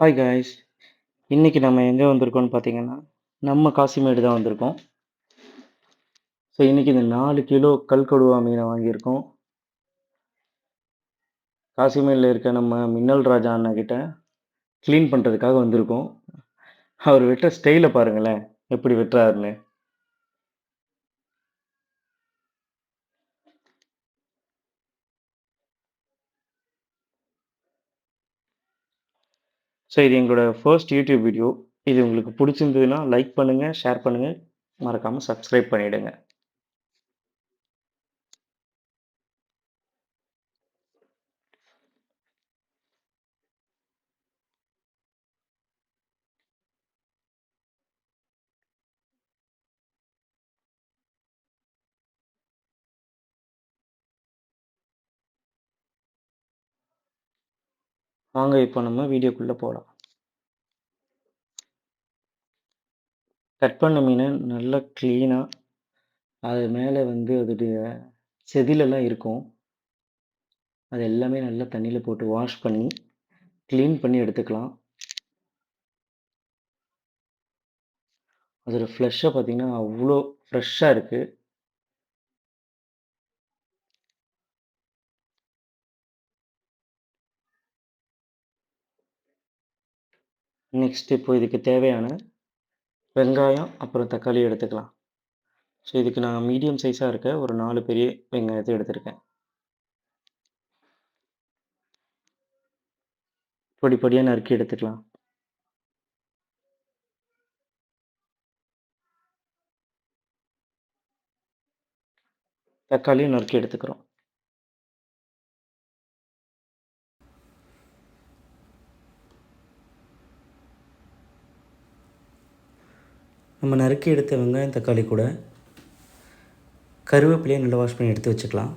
Hi guys. இன்னைக்கு நம்ம எங்க வந்திருக்கோம்னு பார்த்தீங்கன்னா, நம்ம காசிமேடு தான் வந்திருக்கோம். ஸோ இன்னைக்கு இந்த 4 கிலோ கல்கடுவா மீன வாங்கியிருக்கோம். காசிமேடுல இருக்க நம்ம மின்னல் ராஜா அண்ணன்கிட்ட கிளீன் பண்றதுக்காக வந்திருக்கோம். அவர் வெட்டுற ஸ்டைல பாருங்களேன், எப்படி வெட்டுறாருன்னு. ஸோ இது எங்களோட ஃபர்ஸ்ட் யூடியூப் வீடியோ. இது உங்களுக்கு புடிச்சிருந்ததுன்னா லைக் பண்ணுங்க, ஷேர் பண்ணுங்க, மறக்காம சப்ஸ்கிரைப் பண்ணிடுங்க. வாங்க இப்போ நம்ம வீடியோக்குள்ள போலாம். கட் பண்ண மீன நல்லா கிளீனா அது மேல வந்து அதோடைய செதிலெல்லாம் இருக்கும். அது எல்லாமே நல்லா தண்ணீல போட்டு வாஷ் பண்ணி, கிளீன் பண்ணி எடுத்துக்கலாம். அதோட ஃப்ளெஷ்ஷ பார்த்தீங்கன்னா, அவ்ளோ ஃப்ரெஷ்ஷா இருக்கு. நெக்ஸ்ட் இப்போ இதுக்கு தேவையான வெங்காயம், அப்புறம் தக்காளி எடுத்துக்கலாம். ஸோ இதுக்கு நான் மீடியம் சைஸா இருக்க ஒரு 4 பெரிய வெங்காயத்த எடுத்திருக்கேன். பொடி பொடியா நறுக்கி எடுத்துக்கலாம். தக்காளியும் நறுக்கி எடுத்துக்கிறோம். நம்ம நறுக்கி எடுத்த வெங்காயம், தக்காளி கூட கருவேப்பிலையை நல்லா வாஷ் பண்ணி எடுத்து வச்சுக்கலாம்.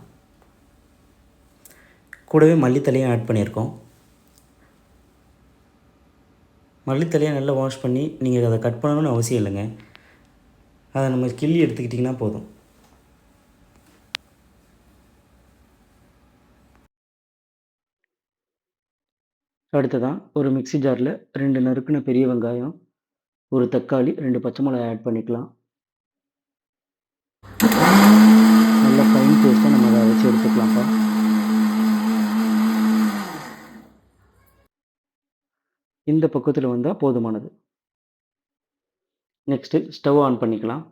கூடவே மல்லித்தழையும் ஆட் பண்ணியிருக்கோம். மல்லித்தழையை நல்லா வாஷ் பண்ணி நீங்கள் அதை கட் பண்ணணும்னு அவசியம் இல்லைங்க. அதை நம்ம கிள்ளி எடுத்துக்கிட்டிங்கன்னா போதும். அடுத்ததா ஒரு மிக்ஸி ஜார்ல 2 நறுக்குன பெரிய வெங்காயம், 1 தக்காளி, 2 பச்சை மிளகாய் ஆட் பண்ணிக்கலாம். நல்லா ஃபைன் பேஸ்ட்டா நம்ம அத அரைச்சு எடுத்துக்கலாம்ப்பா. இந்த பக்குவத்துல வந்தா போதுமானது. நெக்ஸ்ட் ஸ்டவ் ஆன் பண்ணிக்கலாம்.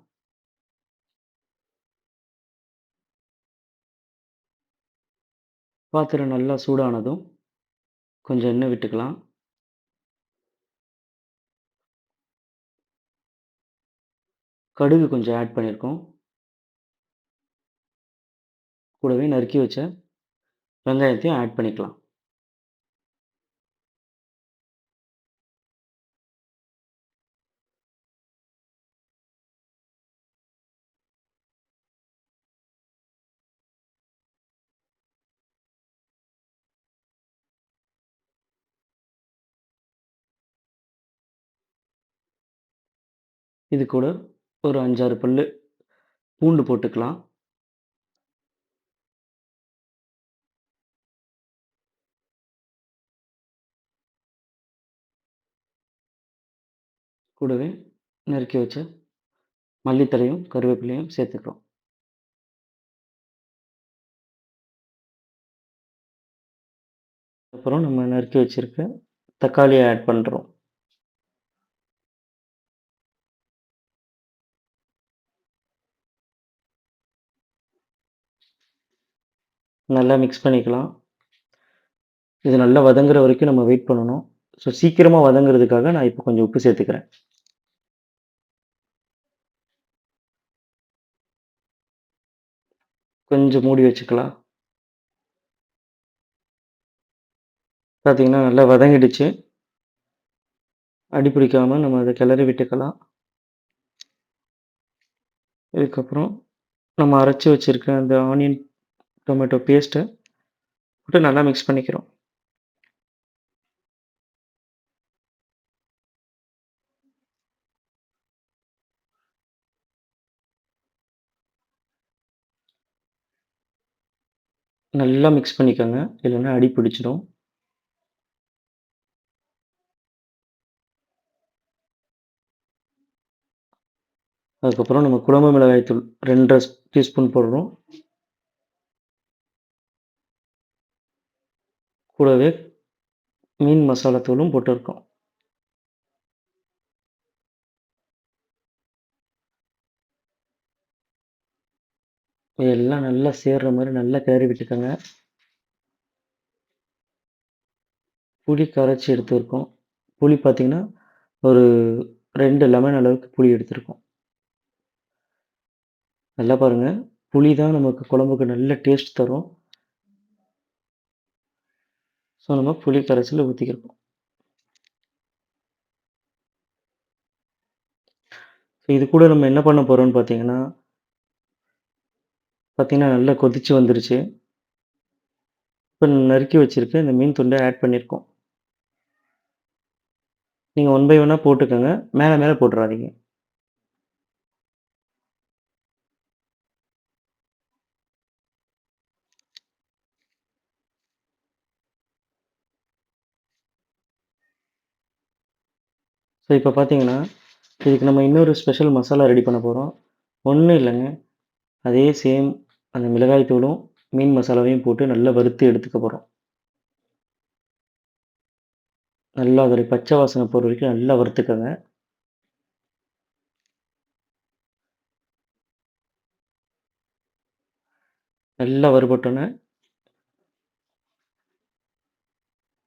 பாத்திரம் நல்லா சூடானதும் கொஞ்சம் எண்ணெய் விட்டுக்கலாம். கடுகு கொஞ்சம் ஆட் பண்ணியிருக்கோம். கூடவே நறுக்கி வச்ச வெங்காயத்தையும் ஆட் பண்ணிக்கலாம். இது கூட ஒரு 5, 6 பல்லு பூண்டு போட்டுக்கலாம். கூடவே நறுக்கி வச்ச மல்லித்தழையும், கருவேப்பிலையும் சேர்த்துக்கிறோம். அப்புறம் நம்ம நறுக்கி வச்சிருக்க தக்காளிய ஆட் பண்றோம். நல்லா மிக்ஸ் பண்ணிக்கலாம். இது நல்லா வதங்குற வரைக்கும் நம்ம வெயிட் பண்ணணும். ஸோ சீக்கிரமா வதங்குறதுக்காக நான் இப்போ கொஞ்சம் உப்பு சேர்த்துக்கிறேன். கொஞ்சம் மூடி வச்சுக்கலாம். பார்த்தீங்கன்னா நல்லா வதங்கிடுச்சு. அடி பிடிக்காம நம்ம அத கிளறி விட்டுக்கலாம். இதுக்கப்புறம் நம்ம அரைச்சு வச்சிருக்க அந்த ஆனியன், டொமேட்டோ பேஸ்ட்ட போட்டு நல்லா மிக்ஸ் பண்ணிக்கிறோம். நல்லா மிக்ஸ் பண்ணிக்கோங்க. இல்லைன்னா அடி பிடிச்சிடும். அதுக்கப்புறம் நம்ம குழம்பு மிளகாய் தூள் 2 1/2 டீஸ்பூன் போடுறோம். கூடவே மீன் மசாலா தூளும் போட்டிருக்கோம். இது எல்லாம் நல்லா சேர்ற மாரி நல்லா கிளறி விட்டுக்கங்க. புளி கரைச்சு எடுத்துருக்கோம். புளி பார்த்தீங்கன்னா, ஒரு 2 லெமன் அளவுக்கு புளி எடுத்திருக்கோம். நல்லா பாருங்க. புளி தான் நமக்கு குழம்புக்கு நல்ல டேஸ்ட் தரும். ஸோ, நம்ம புளி கரைசல ஊத்திக்கிறோம். இது கூட நம்ம என்ன பண்ண போறோம்னு பார்த்தீங்கன்னா, நல்லா கொதிச்சு வந்துருச்சு. இப்ப நறுக்கி வச்சிருக்க இந்த மீன் துண்ட ஆட் பண்ணியிருக்கோம். நீங்க ஒன் பை ஒன்னா போட்டுக்கங்க. மேல மேல போட்டுறாதீங்க. ஸோ, இப்ப பார்த்தீங்கன்னா, இதுக்கு நம்ம இன்னொரு ஸ்பெஷல் மசாலா ரெடி பண்ண போறோம். ஒண்ணும் இல்லங்க. அதே சேம் அந்த மிளகாய் தூளும், மீன் மசாலாவையும் போட்டு நல்லா வறுத்து எடுத்துக்க போறோம். நல்லா அதோடைய பச்சை வாசனை போற வரைக்கும் நல்லா வறுத்துக்கங்க. நல்லா வறுபட்டோனே,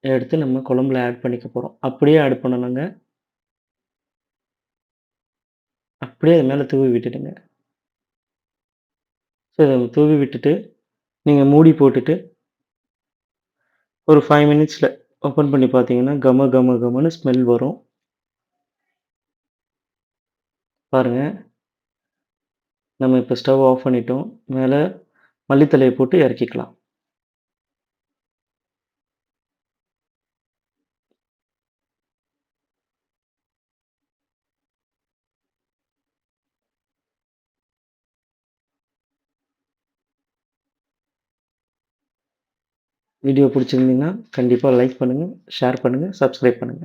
எடுத்து நம்ம குழம்புல ஆட் பண்ணிக்க போறோம். அப்படியே ஆட் பண்ணணுங்க. அப்படியே அது மேல தூவி விட்டுடுங்க. ஸோ, இத தூவி விட்டுட்டு, நீங்க மூடி போட்டுட்டு, ஒரு 5 மினிட்ஸ்ல ஓப்பன் பண்ணி பார்த்தீங்கன்னா, கம கம கமன்னு ஸ்மெல் வரும். பாருங்க. நம்ம இப்ப ஸ்டவ் ஆஃப் பண்ணிட்டோம். மேல மல்லி தழைய போட்டு இறக்கிக்கலாம். வீடியோ புடிச்சிருந்தீங்கன்னா, கண்டிப்பா லைக் பண்ணுங்க, ஷேர் பண்ணுங்க, சப்ஸ்கிரைப் பண்ணுங்க.